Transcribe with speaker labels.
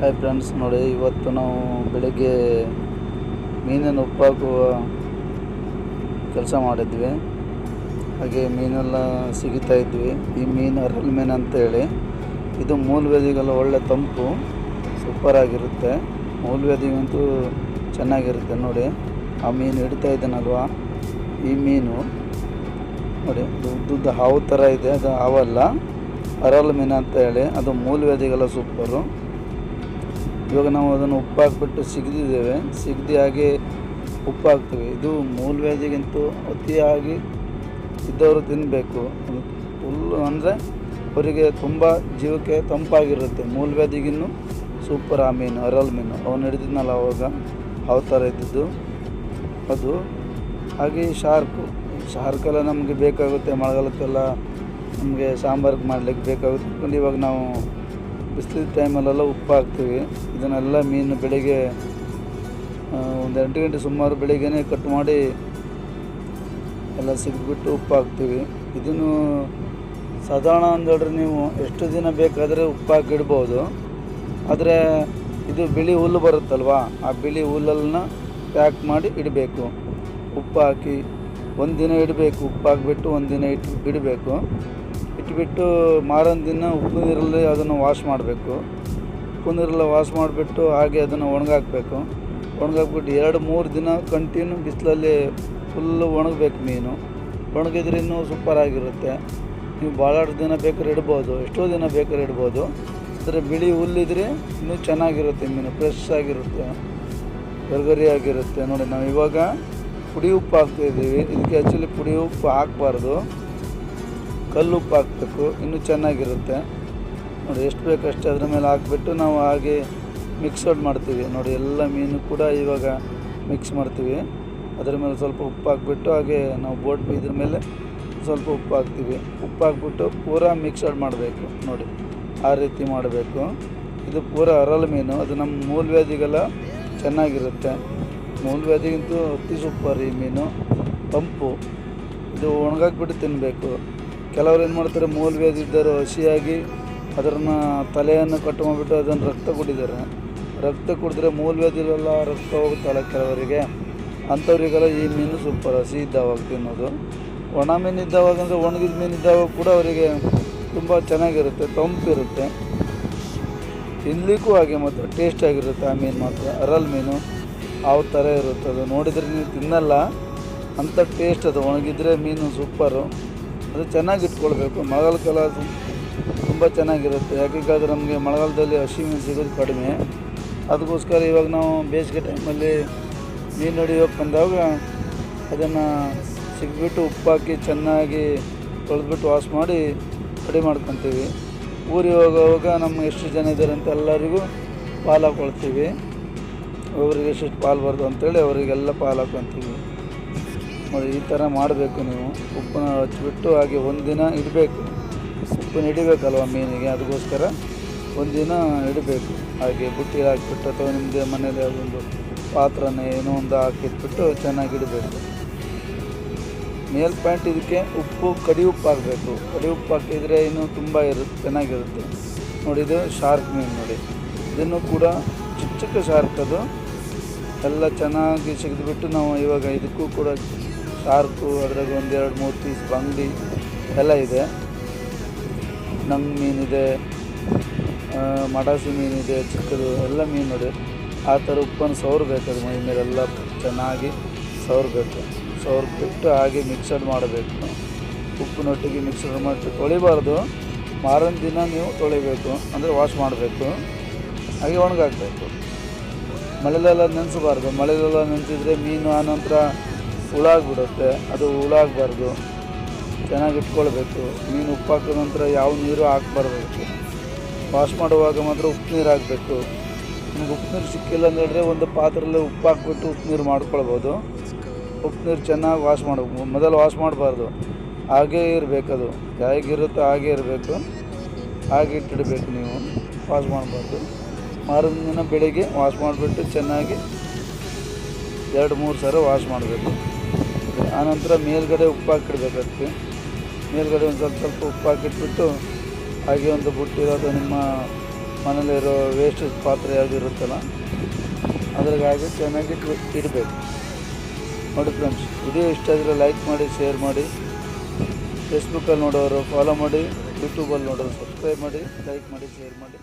Speaker 1: Hi friends, ನೋಡಿ ಇವತ್ತು ನಾವು ಬೆಳಗ್ಗೆ ಮೀನನ್ನು ಉಪ್ಪಾಕುವ ಕೆಲಸ ಮಾಡಿದ್ವಿ. ಹಾಗೆ ಮೀನೆಲ್ಲ ಸಿಗುತ್ತಾ ಇದ್ವಿ. ಈ ಮೀನು ಅರಲ್ ಮೀನು ಅಂತೇಳಿ, ಇದು ಮೂಲವ್ಯಾಧಿಗೆಲ್ಲ ಒಳ್ಳೆ ತಂಪು, ಸೂಪರಾಗಿರುತ್ತೆ. ಮೂಲವ್ಯಾಧಿಗಂತೂ ಚೆನ್ನಾಗಿರುತ್ತೆ. ನೋಡಿ ಆ ಮೀನು ಹಿಡಿತಾ ಇದ್ದಾನಲ್ವ, ಈ ಮೀನು ನೋಡಿ ಉದ್ದುದ್ದ ಹಾವು ಥರ ಇದೆ, ಅದು ಹಾವಲ್ಲ, ಅರಲ್ ಮೀನು ಅಂತ ಹೇಳಿ. ಅದು ಮೂಲವ್ಯಾಧಿಗೆಲ್ಲ ಸೂಪರು. ಇವಾಗ ನಾವು ಅದನ್ನು ಉಪ್ಪು ಹಾಕ್ಬಿಟ್ಟು ಸಿಗದಿದ್ದೇವೆ, ಸಿಗದಿ ಹಾಗೆ ಉಪ್ಪು ಹಾಕ್ತೀವಿ. ಇದು ಮೂಲವ್ಯಾಧಿಗಂತೂ ಅತಿಯಾಗಿ ಇದ್ದವರು ತಿನ್ನಬೇಕು. ಫುಲ್ಲು ಅಂದರೆ ಅವರಿಗೆ ತುಂಬ ಜೀವಕ್ಕೆ ತಂಪಾಗಿರುತ್ತೆ. ಮೂಲವ್ಯಾಧಿಗಿನ್ನೂ ಸೂಪರ್ ಆ ಮೀನು, ಅರಲ್ ಮೀನು. ಅವನು ಹಿಡಿದಿದ್ನಲ್ಲ ಅವಾಗ ಹಾವು ಥರ ಇದ್ದಿದ್ದು ಅದು. ಹಾಗೆ ಶಾರ್ಕೆಲ್ಲ ನಮಗೆ ಬೇಕಾಗುತ್ತೆ, ಮಳೆಗಾಲಕ್ಕೆಲ್ಲ ನಮಗೆ ಸಾಂಬಾರಿಗೆ ಮಾಡಲಿಕ್ಕೆ ಬೇಕಾಗುತ್ತೆ. ಇವಾಗ ನಾವು ಬಿಸಿಲಿನ ಟೈಮಲ್ಲೆಲ್ಲ ಉಪ್ಪು ಹಾಕ್ತೀವಿ. ಇದನ್ನೆಲ್ಲ ಮೀನು ಬೆಳಿಗ್ಗೆ ಒಂದು 8 ಗಂಟೆ ಸುಮಾರು ಬೆಳಿಗ್ಗೆನೇ ಕಟ್ ಮಾಡಿ ಎಲ್ಲ ಸಿಗ್ಬಿಟ್ಟು ಉಪ್ಪು ಹಾಕ್ತೀವಿ. ಇದನ್ನು ಸಾಧಾರಣ ಅಂದೇಳ್ರಿ ನೀವು ಎಷ್ಟು ದಿನ ಬೇಕಾದರೆ ಉಪ್ಪು ಹಾಕಿ ಇಡ್ಬೋದು. ಆದರೆ ಇದು ಬಿಳಿ ಹುಲ್ಲು ಬರುತ್ತಲ್ವ, ಆ ಬಿಳಿ ಹುಲ್ಲನ್ನು ಪ್ಯಾಕ್ ಮಾಡಿ ಇಡಬೇಕು. ಉಪ್ಪು ಹಾಕಿ ಒಂದು ದಿನ ಇಡಬೇಕು. ಉಪ್ಪು ಹಾಕಿಬಿಟ್ಟು ಒಂದು ದಿನ ಇಡಬೇಕು. ಇಟ್ಬಿಟ್ಟು ಮಾರನೇ ದಿನ ಉಪ್ಪು ನೀರಲ್ಲಿ ಅದನ್ನು ವಾಶ್ ಮಾಡಬೇಕು. ಉಪ್ಪು ನೀರೆಲ್ಲ ವಾಶ್ ಮಾಡಿಬಿಟ್ಟು ಹಾಗೆ ಅದನ್ನು ಒಣಗಾಕಬೇಕು. ಒಣಗಾಕ್ಬಿಟ್ಟು 2-3 ದಿನ ಕಂಟಿನ್ಯೂ ಬಿಸಿಲಲ್ಲಿ ಫುಲ್ಲು ಒಣಗಬೇಕು ಮೀನು. ಒಣಗಿದ್ರೆ ಇನ್ನೂ ಸೂಪರಾಗಿರುತ್ತೆ. ನೀವು ಭಾಳಷ್ಟು ದಿನ ಬೇಕಾದ್ರೆ ಇಡ್ಬೋದು, ಎಷ್ಟೋ ದಿನ ಬೇಕಾದ್ರೆ ಇಡ್ಬೋದು. ಆದರೆ ಬಿಳಿ ಹುಲ್ಲಿದ್ರೆ ಇನ್ನೂ ಚೆನ್ನಾಗಿರುತ್ತೆ ಮೀನು, ಫ್ರೆಶ್ ಆಗಿರುತ್ತೆ, ಗರಿಗರಿಯಾಗಿರುತ್ತೆ. ನೋಡಿ ನಾವು ಇವಾಗ ಪುಡಿ ಉಪ್ಪು ಹಾಕ್ತಾಯಿದ್ದೀವಿ. ಇದಕ್ಕೆ ಆ್ಯಕ್ಚುಲಿ ಪುಡಿ ಉಪ್ಪು ಹಾಕಬಾರ್ದು, ಕಲ್ಲು ಉಪ್ಪು ಹಾಕಬೇಕು, ಇನ್ನೂ ಚೆನ್ನಾಗಿರುತ್ತೆ. ನೋಡಿ ಎಷ್ಟು ಬೇಕಷ್ಟೇ ಅದ್ರ ಮೇಲೆ ಹಾಕ್ಬಿಟ್ಟು ನಾವು ಹಾಗೆ ಮಿಕ್ಸಡ್ ಮಾಡ್ತೀವಿ. ನೋಡಿ ಎಲ್ಲ ಮೀನು ಕೂಡ ಇವಾಗ ಮಿಕ್ಸ್ ಮಾಡ್ತೀವಿ. ಅದರ ಮೇಲೆ ಸ್ವಲ್ಪ ಉಪ್ಪು ಹಾಕ್ಬಿಟ್ಟು ಹಾಗೆ ನಾವು ಬೋಟ್ ಇದ್ರ ಮೇಲೆ ಸ್ವಲ್ಪ ಉಪ್ಪು ಹಾಕ್ತೀವಿ. ಉಪ್ಪು ಹಾಕ್ಬಿಟ್ಟು ಪೂರಾ ಮಿಕ್ಸಡ್ ಮಾಡಬೇಕು. ನೋಡಿ ಆ ರೀತಿ ಮಾಡಬೇಕು. ಇದು ಪೂರಾ ಅರಲ್ ಮೀನು. ಅದು ನಮ್ಮ ಮೂಲವ್ಯಾಧಿಗೆಲ್ಲ ಚೆನ್ನಾಗಿರುತ್ತೆ. ಮೂಲವ್ಯಾಧಿಗಂತೂ ಅತಿ ಸೂಪರ್ ಈ ಮೀನು, ತಂಪು. ಇದು ಒಣಗಾಕ್ಬಿಟ್ಟು ತಿನ್ನಬೇಕು. ಕೆಲವರು ಏನು ಮಾಡ್ತಾರೆ, ಮೂಲವ್ಯಾಧಿ ಇದ್ದರು ಹಸಿಯಾಗಿ ಅದನ್ನು ತಲೆಯನ್ನು ಕಟ್ ಮಾಡಿಬಿಟ್ಟು ಅದನ್ನು ರಕ್ತ ಕುಡಿತಾರೆ. ರಕ್ತ ಕುಡಿದ್ರೆ ಮೂಲವ್ಯಾಧಿಲೆಲ್ಲ ರಕ್ತ ಹೋಗುತ್ತಲ್ಲ ಕೆಲವರಿಗೆ, ಅಂಥವ್ರಿಗೆಲ್ಲ ಈ ಮೀನು ಸೂಪರ್. ಹಸಿ ಇದ್ದಾವಾಗ ತಿನ್ನೋದು. ಒಣ ಮೀನು ಇದ್ದಾವಾಗ ಅಂದರೆ ಒಣಗಿದ ಮೀನು ಇದ್ದಾವಾಗ ಕೂಡ ಅವರಿಗೆ ತುಂಬ ಚೆನ್ನಾಗಿರುತ್ತೆ, ತಂಪಿರುತ್ತೆ, ತಿನ್ನಲಿಕ್ಕೂ ಹಾಗೆ ಮತ್ತು ಟೇಸ್ಟಾಗಿರುತ್ತೆ. ಆ ಮೀನು ಮಾತ್ರ ಅರಲ್ ಮೀನು ಯಾವ ಥರ ಇರುತ್ತೆ. ಅದು ನೋಡಿದರೆ ನೀವು ತಿನ್ನಲ್ಲ, ಅಂಥ ಟೇಸ್ಟ್ ಅದು. ಒಣಗಿದ್ರೆ ಮೀನು ಸೂಪರು. ಅದು ಚೆನ್ನಾಗಿ ಇಟ್ಕೊಳ್ಬೇಕು. ಮಳೆಗಾಲಕ್ಕೆಲ್ಲ ತುಂಬ ಚೆನ್ನಾಗಿರುತ್ತೆ. ಯಾಕೆಂದರೆ ನಮಗೆ ಮಳೆಗಾಲದಲ್ಲಿ ಹಸಿ ಮೀನು ಸಿಗೋದು ಕಡಿಮೆ. ಅದಕ್ಕೋಸ್ಕರ ಇವಾಗ ನಾವು ಬೇಸಿಗೆ ಟೈಮಲ್ಲಿ ಮೀನು ಹಿಡಿಯೋಕೆ ಬಂದಾಗ ಅದನ್ನು ಸಿಗ್ಬಿಟ್ಟು ಉಪ್ಪು ಹಾಕಿ ಚೆನ್ನಾಗಿ ತೊಳೆದ್ಬಿಟ್ಟು ವಾಶ್ ಮಾಡಿ ರೆಡಿ ಮಾಡ್ಕೊತೀವಿ. ಊರಿಗೆ ಹೋಗೋವಾಗ ನಮ್ಮ ಎಷ್ಟು ಜನ ಇದ್ದಾರೆ ಅಂತ ಎಲ್ಲರಿಗೂ ಪಾಲು ಹಾಕ್ಕೊಳ್ತೀವಿ. ಒಬ್ಬರಿಗೆ ಎಷ್ಟು ಪಾಲು ಬಾರ್ದು ಅಂತೇಳಿ ಅವರಿಗೆಲ್ಲ ಪಾಲು ಹಾಕ್ಕೊತೀವಿ. ನೋಡಿ ಈ ಥರ ಮಾಡಬೇಕು ನೀವು. ಉಪ್ಪನ್ನ ಹಚ್ಬಿಟ್ಟು ಹಾಗೆ ಒಂದಿನ ಇಡಬೇಕು. ಉಪ್ಪನ್ನು ಹಿಡಿಬೇಕಲ್ವ ಮೀನಿಗೆ, ಅದಕ್ಕೋಸ್ಕರ ಒಂದಿನ ಇಡಬೇಕು. ಹಾಗೆ ಬುಟ್ಟಿ ಹಾಕಿಬಿಟ್ಟು ಅಥವಾ ನಿಮ್ಮದೇ ಮನೇಲಿ ಅದೊಂದು ಪಾತ್ರನೇ ಏನೋ ಒಂದು ಹಾಕಿಟ್ಬಿಟ್ಟು ಚೆನ್ನಾಗಿ ಇಡಬೇಕು. ಮೇಲ್ ಪಾಯಿಂಟ್ ಇದಕ್ಕೆ ಉಪ್ಪು, ಕಡಿ ಉಪ್ಪು ಹಾಕಬೇಕು. ಕಡಿ ಉಪ್ಪು ಹಾಕಿದರೆ ಇನ್ನೂ ತುಂಬ ಚೆನ್ನಾಗಿರುತ್ತೆ. ನೋಡಿ ಇದು ಶಾರ್ಕ್ ಮೀನು. ನೋಡಿ ಇದನ್ನು ಕೂಡ ಚಿಕ್ಕ ಚಿಕ್ಕ ಶಾರ್ಕ್, ಅದು ಎಲ್ಲ ಚೆನ್ನಾಗಿ ಸಿಗಿದ್ಬಿಟ್ಟು ನಾವು ಇವಾಗ ಇದಕ್ಕೂ ಕೂಡ ಶಾರ್ಕು, ಅದ್ರಾಗ 1-2-3 ಪೀಸ್ ಬಂಗಡಿ ಎಲ್ಲ ಇದೆ. ನಂಗ್ ಮೀನಿದೆ, ಮಡಾಸಿ ಮೀನಿದೆ, ಚಿಕ್ಕದು ಎಲ್ಲ ಮೀನು. ನೋಡಿ ಆ ಥರ ಉಪ್ಪನ್ನು ಸವರಬೇಕು. ಅದು ಮೈ ಮೇಲೆಲ್ಲ ಚೆನ್ನಾಗಿ ಸವರಬೇಕು. ಸವರ್ಬಿಟ್ಟು ಹಾಗೆ ಮಿಕ್ಸಡ್ ಮಾಡಬೇಕು. ಉಪ್ಪಿನೊಟ್ಟಿಗೆ ಮಿಕ್ಸಡ್ ಮಾಡಿ ತೊಳಿಬಾರ್ದು. ಮಾರನೇ ದಿನ ನೀವು ತೊಳಿಬೇಕು, ಅಂದರೆ ವಾಶ್ ಮಾಡಬೇಕು. ಹಾಗೆ ಒಣಗಾಕಬೇಕು. ಮಳೆಲೆಲ್ಲ ನೆನೆಸಬಾರ್ದು. ಮಳೆಲೆಲ್ಲ ನೆನೆಸಿದ್ರೆ ಮೀನು ಆನಂತರ ಹುಳ ಆಗಿಬಿಡುತ್ತೆ. ಅದು ಹುಳ ಆಗಬಾರ್ದು, ಚೆನ್ನಾಗಿ ಇಟ್ಕೊಳ್ಬೇಕು. ಮೀನು ಉಪ್ಪು ಹಾಕಿದ ನಂತರ ಯಾವ ನೀರು ಹಾಕ್ಬಾರ್ದು. ವಾಶ್ ಮಾಡುವಾಗ ಮಾತ್ರ ಉಪ್ಪು ನೀರು ಹಾಕಬೇಕು. ನಿಮ್ಗೆ ಉಪ್ಪು ನೀರು ಸಿಕ್ಕಿಲ್ಲ ಅಂತೇಳಿದ್ರೆ ಒಂದು ಪಾತ್ರೆಯಲ್ಲಿ ಉಪ್ಪು ಹಾಕ್ಬಿಟ್ಟು ಉಪ್ಪು ನೀರು ಮಾಡ್ಕೊಳ್ಬೋದು. ಉಪ್ಪು ನೀರು ಚೆನ್ನಾಗಿ ವಾಶ್ ಮಾಡಬೇಕು. ಮೊದಲು ವಾಶ್ ಮಾಡಬಾರ್ದು, ಹಾಗೇ ಇರಬೇಕದು. ಹೇಗಿರುತ್ತೋ ಹಾಗೇ ಇರಬೇಕು. ಹಾಗೆ ಇಟ್ಟಿಡಬೇಕು. ನೀವು ವಾಶ್ ಮಾಡಬಾರ್ದು. ಮಾರನೇ ದಿನ ಬೆಳಿಗ್ಗೆ ವಾಶ್ ಮಾಡಿಬಿಟ್ಟು ಚೆನ್ನಾಗಿ 2-3 ಸಲ ವಾಶ್ ಮಾಡಬೇಕು. ಆನಂತರ ಮೇಲ್ಗಡೆ ಉಪ್ಪು ಹಾಕಿಡ್ಬೇಕು. ಅದಕ್ಕೆ ಮೇಲ್ಗಡೆ ಒಂದು ಸ್ವಲ್ಪ ಉಪ್ಪು ಹಾಕಿಟ್ಬಿಟ್ಟು ಹಾಗೆ ಒಂದು ಬುಟ್ಟಿರೋದು ನಿಮ್ಮ ಮನೇಲಿರೋ ವೇಸ್ಟೇಜ್ ಪಾತ್ರೆ ಯಾವುದು ಇರುತ್ತಲ್ಲ ಅದ್ರಾಗೆ ಚೆನ್ನಾಗಿ ಇಡಬೇಕು ನೋಡಿ ಫ್ರೆಂಡ್ಸ್. ವಿಡಿಯೋ ಇಷ್ಟ ಆದರೆ ಲೈಕ್ ಮಾಡಿ, ಶೇರ್ ಮಾಡಿ. ಫೇಸ್ಬುಕ್ಕಲ್ಲಿ ನೋಡೋರು ಫಾಲೋ ಮಾಡಿ, ಯೂಟ್ಯೂಬಲ್ಲಿ ನೋಡೋರು ಸಬ್ಸ್ಕ್ರೈಬ್ ಮಾಡಿ, ಲೈಕ್ ಮಾಡಿ, ಶೇರ್ ಮಾಡಿ.